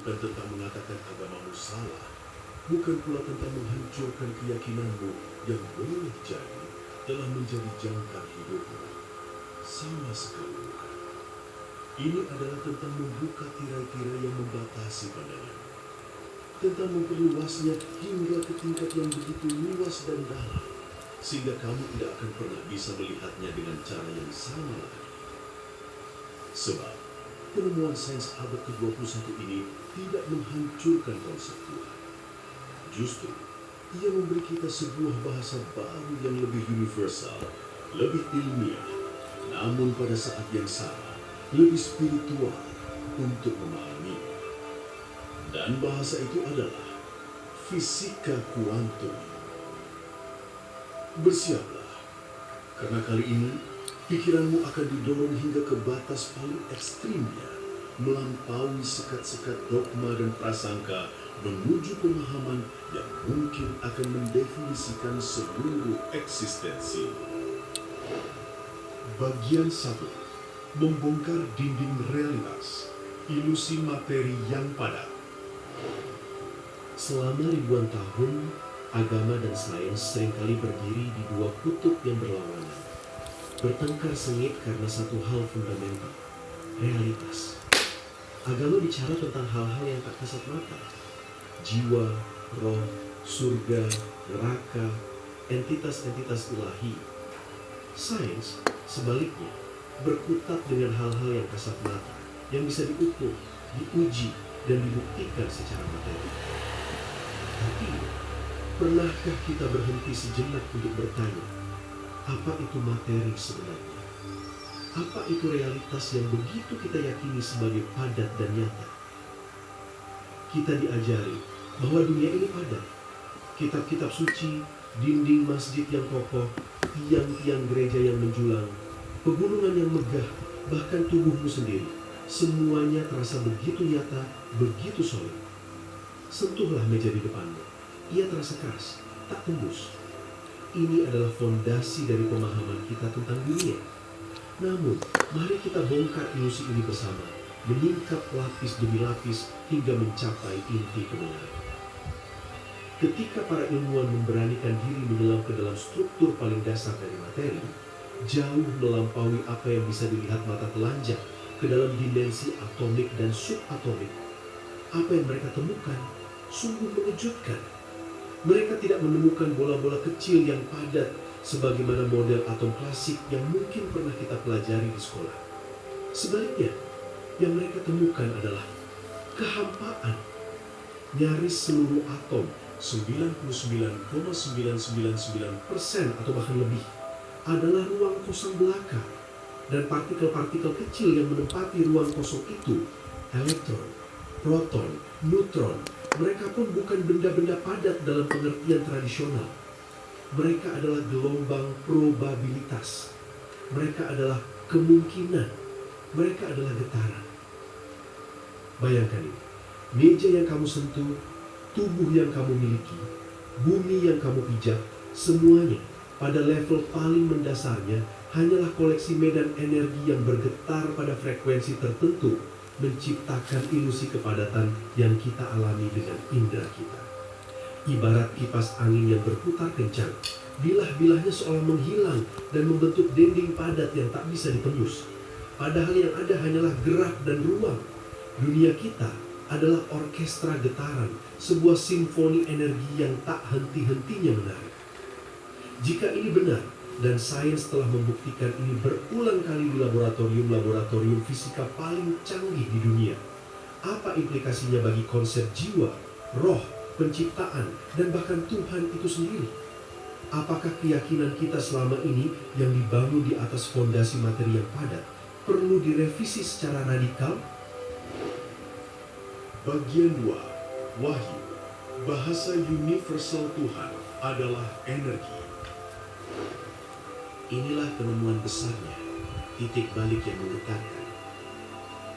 bukan tentang mengatakan agamamu salah, bukan pula tentang menghancurkan keyakinanmu yang boleh jadi telah menjadi jangkar hidupmu. Sama sekali bukan. Ini adalah tentang membuka tirai-tirai yang membatasi pandanganmu, tentang memperluasnya hingga ke tingkat yang begitu luas dan dalam, sehingga kamu tidak akan pernah bisa melihatnya dengan cara yang sama lagi. Sebab, penemuan sains abad ke-21 ini tidak menghancurkan konsep Tuhan. Justru, ia memberi kita sebuah bahasa baru yang lebih universal, lebih ilmiah, namun pada saat yang sama, lebih spiritual untuk memahami. Dan bahasa itu adalah fisika kuantum. Bersiaplah, karena kali ini pikiranmu akan didorong hingga ke batas paling ekstrimnya, melampaui sekat-sekat dogma dan prasangka menuju pemahaman yang mungkin akan mendefinisikan seluruh eksistensi. Bagian 1. Membongkar dinding realitas, ilusi materi yang padat. Selama ribuan tahun, agama dan sains seringkali berdiri di dua kutub yang berlawanan, bertengkar sengit karena satu hal fundamental, realitas. Agama bicara tentang hal-hal yang tak kasat mata, jiwa, roh, surga, neraka, entitas-entitas ilahi. Sains, sebaliknya, berkutat dengan hal-hal yang kasat mata, yang bisa diukur, diuji, dan dibuktikan secara materi. Tapi, pernahkah kita berhenti sejenak untuk bertanya, apa itu materi sebenarnya? Apa itu realitas yang begitu kita yakini sebagai padat dan nyata? Kita diajari bahwa dunia ini padat. Kitab-kitab suci, dinding masjid yang kokoh, tiang-tiang gereja yang menjulang, pegunungan yang megah, bahkan tubuhmu sendiri, semuanya terasa begitu nyata, begitu solid. Sentuhlah meja di depanmu. Ia terasa keras, tak tembus. Ini adalah fondasi dari pemahaman kita tentang dunia. Namun, mari kita bongkar ilusi ini bersama, menyingkap lapis demi lapis hingga mencapai inti kebenaran. Ketika para ilmuwan memberanikan diri menyelam ke dalam struktur paling dasar dari materi, jauh melampaui apa yang bisa dilihat mata telanjang ke dalam dimensi atomik dan subatomik. Apa yang mereka temukan sungguh mengejutkan. Mereka tidak menemukan bola-bola kecil yang padat sebagaimana model atom klasik yang mungkin pernah kita pelajari di sekolah. Sebaliknya, yang mereka temukan adalah kehampaan. Nyaris seluruh atom, 99,999% atau bahkan lebih, adalah ruang kosong belaka. Dan partikel-partikel kecil yang menempati ruang kosong itu, elektron, proton, neutron, mereka pun bukan benda-benda padat dalam pengertian tradisional. Mereka adalah gelombang probabilitas. Mereka adalah kemungkinan. Mereka adalah getaran. Bayangkan ini, meja yang kamu sentuh, tubuh yang kamu miliki, bumi yang kamu pijak, semuanya pada level paling mendasarnya hanyalah koleksi medan energi yang bergetar pada frekuensi tertentu, menciptakan ilusi kepadatan yang kita alami dengan indera kita. Ibarat kipas angin yang berputar kencang, bilah-bilahnya seolah menghilang dan membentuk dinding padat yang tak bisa ditembus. Padahal yang ada hanyalah gerak dan ruang. Dunia kita adalah orkestra getaran, sebuah simfoni energi yang tak henti-hentinya menarik. Jika ini benar, dan sains telah membuktikan ini berulang kali di laboratorium-laboratorium fisika paling canggih di dunia, apa implikasinya bagi konsep jiwa, roh, penciptaan, dan bahkan Tuhan itu sendiri? Apakah keyakinan kita selama ini yang dibangun di atas fondasi materi yang padat perlu direvisi secara radikal? Bagian 2. Wahyu. Bahasa universal Tuhan adalah energi. Inilah penemuan besarnya, titik balik yang menggetarkan.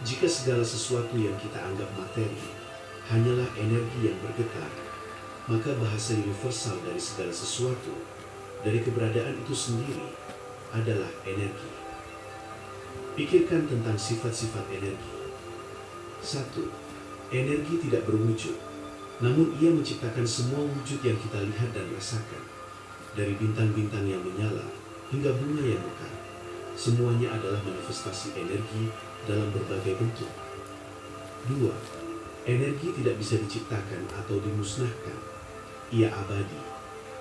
Jika segala sesuatu yang kita anggap materi hanyalah energi yang bergetar, maka bahasa universal dari segala sesuatu, dari keberadaan itu sendiri, adalah energi. Pikirkan tentang sifat-sifat energi. 1. energi tidak berwujud, namun Ia menciptakan semua wujud yang kita lihat dan rasakan. Dari bintang-bintang yang menyala hingga bunga yang mekar, semuanya adalah manifestasi energi dalam berbagai bentuk. 2. Energi tidak bisa diciptakan atau dimusnahkan. Ia abadi,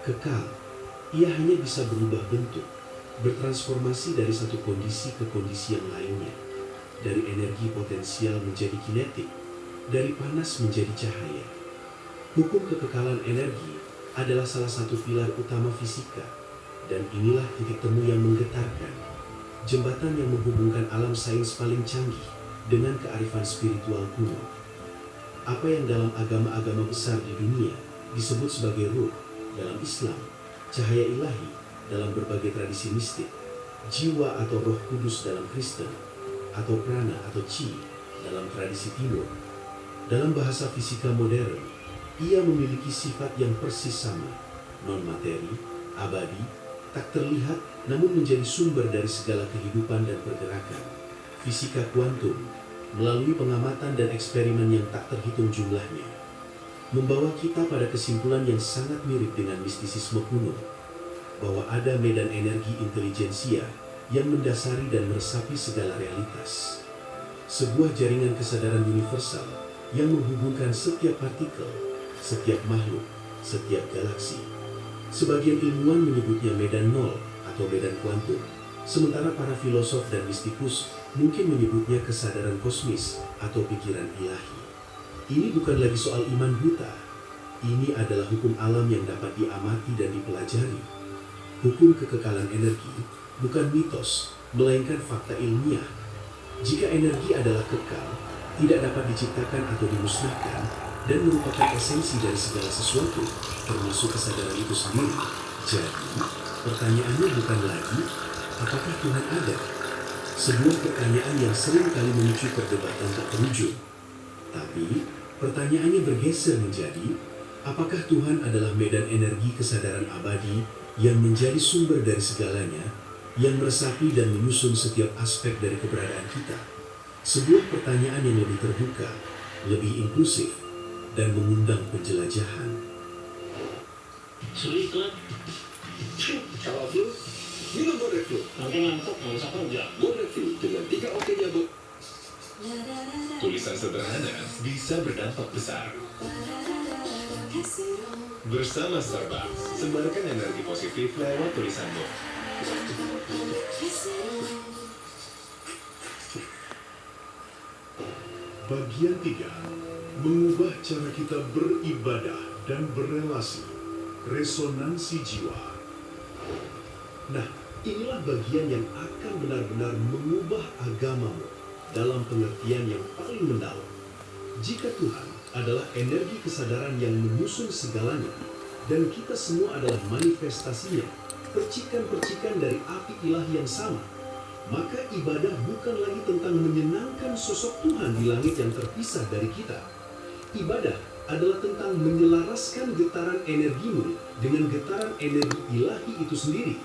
kekal. Ia hanya bisa berubah bentuk, bertransformasi dari satu kondisi ke kondisi yang lainnya. Dari energi potensial menjadi kinetik, dari panas menjadi cahaya. Hukum kekekalan energi adalah salah satu pilar utama fisika, dan inilah titik temu yang menggetarkan, jembatan yang menghubungkan alam sains paling canggih dengan kearifan spiritual kuno. Apa yang dalam agama-agama besar di dunia disebut sebagai ruh dalam Islam, cahaya ilahi dalam berbagai tradisi mistik, jiwa atau roh kudus dalam Kristen, atau prana atau chi dalam tradisi timur. Dalam bahasa fisika modern, ia memiliki sifat yang persis sama, non-materi, abadi, tak terlihat namun menjadi sumber dari segala kehidupan dan pergerakan. Fisika kuantum, melalui pengamatan dan eksperimen yang tak terhitung jumlahnya, membawa kita pada kesimpulan yang sangat mirip dengan mistisisme kuno, bahwa ada medan energi intelijensia yang mendasari dan meresapi segala realitas. Sebuah jaringan kesadaran universal yang menghubungkan setiap partikel, setiap makhluk, setiap galaksi. Sebagian ilmuwan menyebutnya medan nol atau medan kuantum, sementara para filosof dan mistikus mungkin menyebutnya kesadaran kosmis atau pikiran ilahi. Ini bukan lagi soal iman buta. Ini adalah hukum alam yang dapat diamati dan dipelajari. Hukum kekekalan energi bukan mitos, melainkan fakta ilmiah. Jika energi adalah kekal, tidak dapat diciptakan atau dimusnahkan, dan merupakan esensi dari segala sesuatu, termasuk kesadaran itu sendiri. Jadi, pertanyaannya bukan lagi, apakah Tuhan ada? Sebuah pertanyaan yang sering kali memicu perdebatan tak terujung. Tapi, pertanyaannya bergeser menjadi, apakah Tuhan adalah medan energi kesadaran abadi yang menjadi sumber dari segalanya, yang meresapi dan menyusun setiap aspek dari keberadaan kita? Sebuah pertanyaan yang lebih terbuka, lebih inklusif, dan mengundang penjelajahan. Sorry, Kak. Kalau flu, minum Bodrek Flu. Nanti ngantuk, nggak usah kerja. Bodrek Flu dengan 3 oke nyabuk. Tulisan sederhana bisa berdampak besar. Bersama Starbucks, sebarkan energi positif lewat tulisanmu. Bagian 3. Mengubah cara kita beribadah dan berelasi, resonansi jiwa. Nah, inilah bagian yang akan benar-benar mengubah agamamu dalam pengertian yang paling mendalam. Jika Tuhan adalah energi kesadaran yang menyusun segalanya, dan kita semua adalah manifestasinya, percikan-percikan dari api ilahi yang sama, maka ibadah bukan lagi tentang menyenangkan sosok Tuhan di langit yang terpisah dari kita. Ibadah adalah tentang menyelaraskan getaran energimu dengan getaran energi ilahi itu sendiri.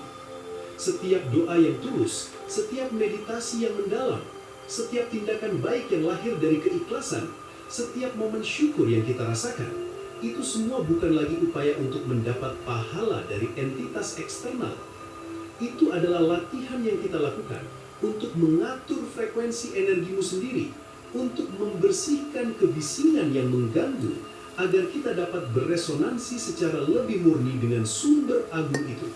Setiap doa yang tulus, setiap meditasi yang mendalam, setiap tindakan baik yang lahir dari keikhlasan, setiap momen syukur yang kita rasakan, itu semua bukan lagi upaya untuk mendapat pahala dari entitas eksternal. Itu adalah latihan yang kita lakukan untuk mengatur frekuensi energimu sendiri, untuk membersihkan kebisingan yang mengganggu, agar kita dapat beresonansi secara lebih murni dengan sumber agung itu.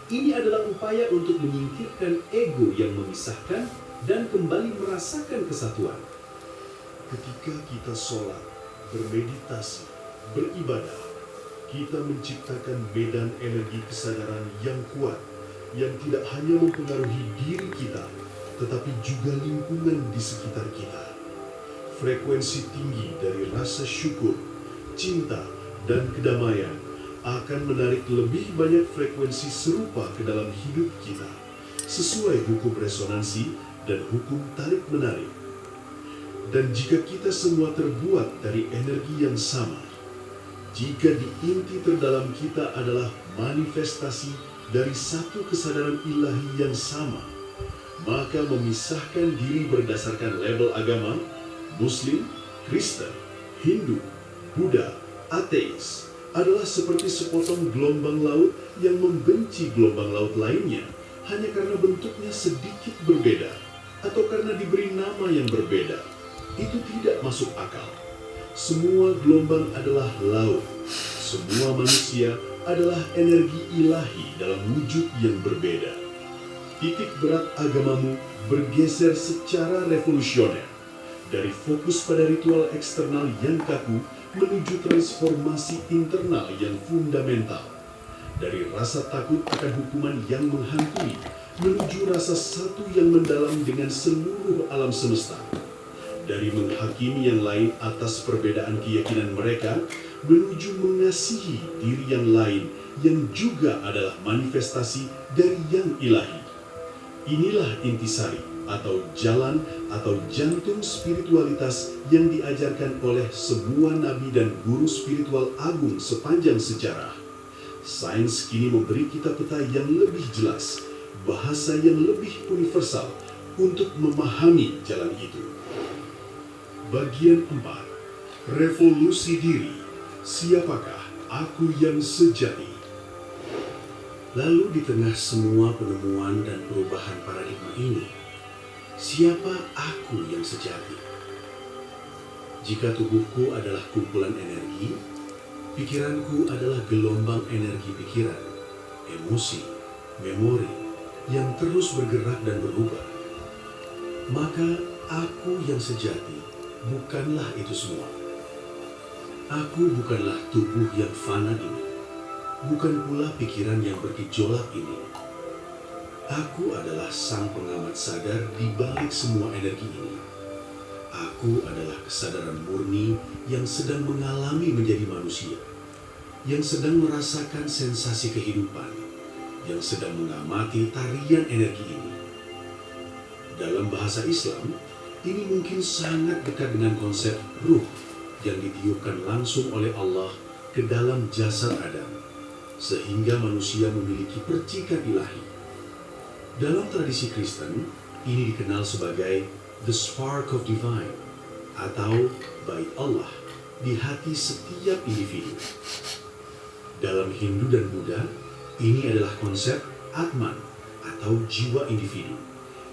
Ini adalah upaya untuk menyingkirkan ego yang memisahkan dan kembali merasakan kesatuan. Ketika kita sholat, bermeditasi, beribadah, kita menciptakan medan energi kesadaran yang kuat, yang tidak hanya mempengaruhi diri kita, tetapi juga lingkungan di sekitar kita. Frekuensi tinggi dari rasa syukur, cinta, dan kedamaian akan menarik lebih banyak frekuensi serupa ke dalam hidup kita, sesuai hukum resonansi dan hukum tarik-menarik. Dan jika kita semua terbuat dari energi yang sama, jika di inti terdalam kita adalah manifestasi dari satu kesadaran ilahi yang sama, maka memisahkan diri berdasarkan label agama, Muslim, Kristen, Hindu, Buddha, ateis adalah seperti sepotong gelombang laut yang membenci gelombang laut lainnya hanya karena bentuknya sedikit berbeda atau karena diberi nama yang berbeda. Itu tidak masuk akal. Semua gelombang adalah laut. Semua manusia adalah energi ilahi dalam wujud yang berbeda. Titik berat agamamu bergeser secara revolusioner dari fokus pada ritual eksternal yang kaku menuju transformasi internal yang fundamental. Dari rasa takut akan hukuman yang menghantui menuju rasa satu yang mendalam dengan seluruh alam semesta. Dari menghakimi yang lain atas perbedaan keyakinan mereka menuju mengasihi diri yang lain yang juga adalah manifestasi dari yang ilahi. Inilah intisari atau jalan atau jantung spiritualitas yang diajarkan oleh semua nabi dan guru spiritual agung sepanjang sejarah. Sains kini memberi kita peta yang lebih jelas, bahasa yang lebih universal untuk memahami jalan itu. Bagian 4. Revolusi diri. Siapakah aku yang sejati? Lalu di tengah semua penemuan dan perubahan paradigma ini, siapa aku yang sejati? Jika tubuhku adalah kumpulan energi, pikiranku adalah gelombang energi pikiran, emosi, memori yang terus bergerak dan berubah. Maka aku yang sejati bukanlah itu semua. Aku bukanlah tubuh yang fana ini, bukan pula pikiran yang bergejolak ini. Aku adalah sang pengamat sadar di balik semua energi ini. Aku adalah kesadaran murni yang sedang mengalami menjadi manusia, yang sedang merasakan sensasi kehidupan, yang sedang mengamati tarian energi ini. Dalam bahasa Islam, ini mungkin sangat dekat dengan konsep ruh yang ditiupkan langsung oleh Allah ke dalam jasad Adam, sehingga manusia memiliki percikan ilahi. Dalam tradisi Kristen, ini dikenal sebagai the spark of divine atau bait Allah di hati setiap individu. Dalam Hindu dan Buddha, ini adalah konsep Atman atau jiwa individu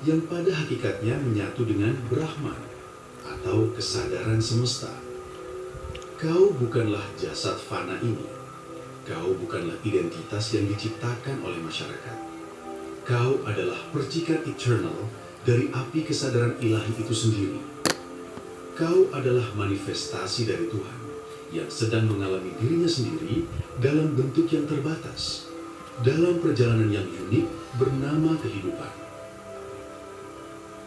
yang pada hakikatnya menyatu dengan Brahman atau kesadaran semesta. Kau bukanlah jasad fana ini. Kau bukanlah identitas yang diciptakan oleh masyarakat. Kau adalah percikan eternal dari api kesadaran ilahi itu sendiri. Kau adalah manifestasi dari Tuhan yang sedang mengalami dirinya sendiri dalam bentuk yang terbatas, dalam perjalanan yang unik bernama kehidupan.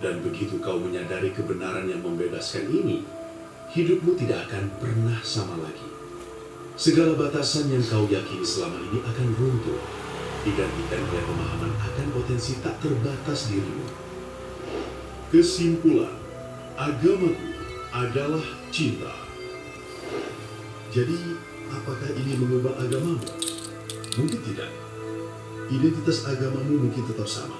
Dan begitu kau menyadari kebenaran yang membebaskan ini, hidupmu tidak akan pernah sama lagi. Segala batasan yang kau yakini selama ini akan runtuh, digantikan oleh pemahaman akan potensi tak terbatas dirimu. Kesimpulan, agamaku adalah cinta. Jadi, apakah ini mengubah agamamu? Mungkin tidak. Identitas agamamu mungkin tetap sama.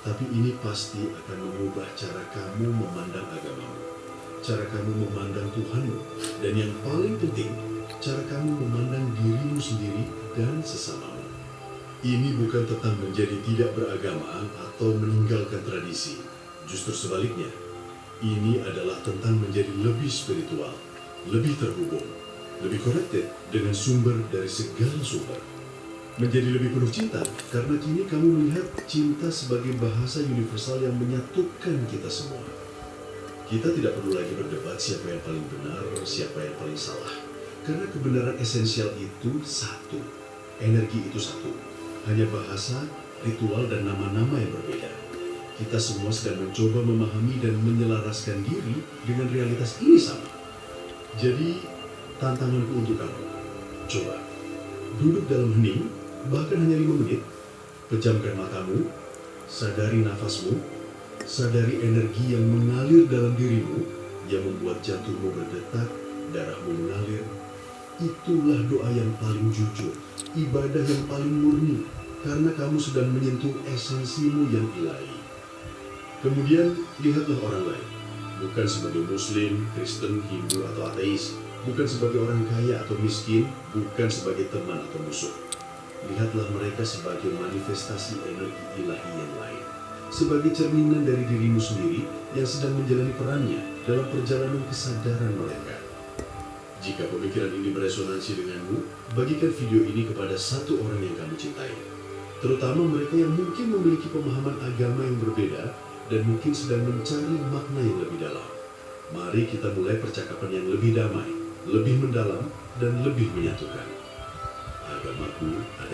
Tapi ini pasti akan mengubah cara kamu memandang agamamu, cara kamu memandang Tuhanmu, dan yang paling penting, cara kamu memandang dirimu sendiri dan sesamamu. Ini bukan tentang menjadi tidak beragama atau meninggalkan tradisi. Justru sebaliknya, ini adalah tentang menjadi lebih spiritual, lebih terhubung, lebih connected dengan sumber dari segala sumber. Menjadi lebih penuh cinta, karena kini kamu melihat cinta sebagai bahasa universal yang menyatukan kita semua. Kita tidak perlu lagi berdebat siapa yang paling benar, siapa yang paling salah. Karena kebenaran esensial itu satu, energi itu satu. Hanya bahasa, ritual, dan nama-nama yang berbeda. Kita semua sedang mencoba memahami dan menyelaraskan diri dengan realitas ini sama. Jadi, tantanganku untuk kamu, coba duduk dalam hening, bahkan hanya 5 menit, pejamkan matamu, sadari nafasmu, sadari energi yang mengalir dalam dirimu, yang membuat jantungmu berdetak, darahmu mengalir. Itulah doa yang paling jujur, ibadah yang paling murni, karena kamu sedang menyentuh esensimu yang ilahi. Kemudian, lihatlah orang lain. bukan sebagai Muslim, Kristen, Hindu, atau ateis, bukan sebagai orang kaya atau miskin, bukan sebagai teman atau musuh. Lihatlah mereka sebagai manifestasi energi ilahi yang lain, sebagai cerminan dari dirimu sendiri yang sedang menjalani perannya dalam perjalanan kesadaran mereka. Jika pemikiran ini beresonansi denganmu, bagikan video ini kepada satu orang yang kamu cintai, terutama mereka yang mungkin memiliki pemahaman agama yang berbeda dan mungkin sedang mencari makna yang lebih dalam. Mari kita mulai percakapan yang lebih damai, lebih mendalam, dan lebih menyatukan. Agamaku adalah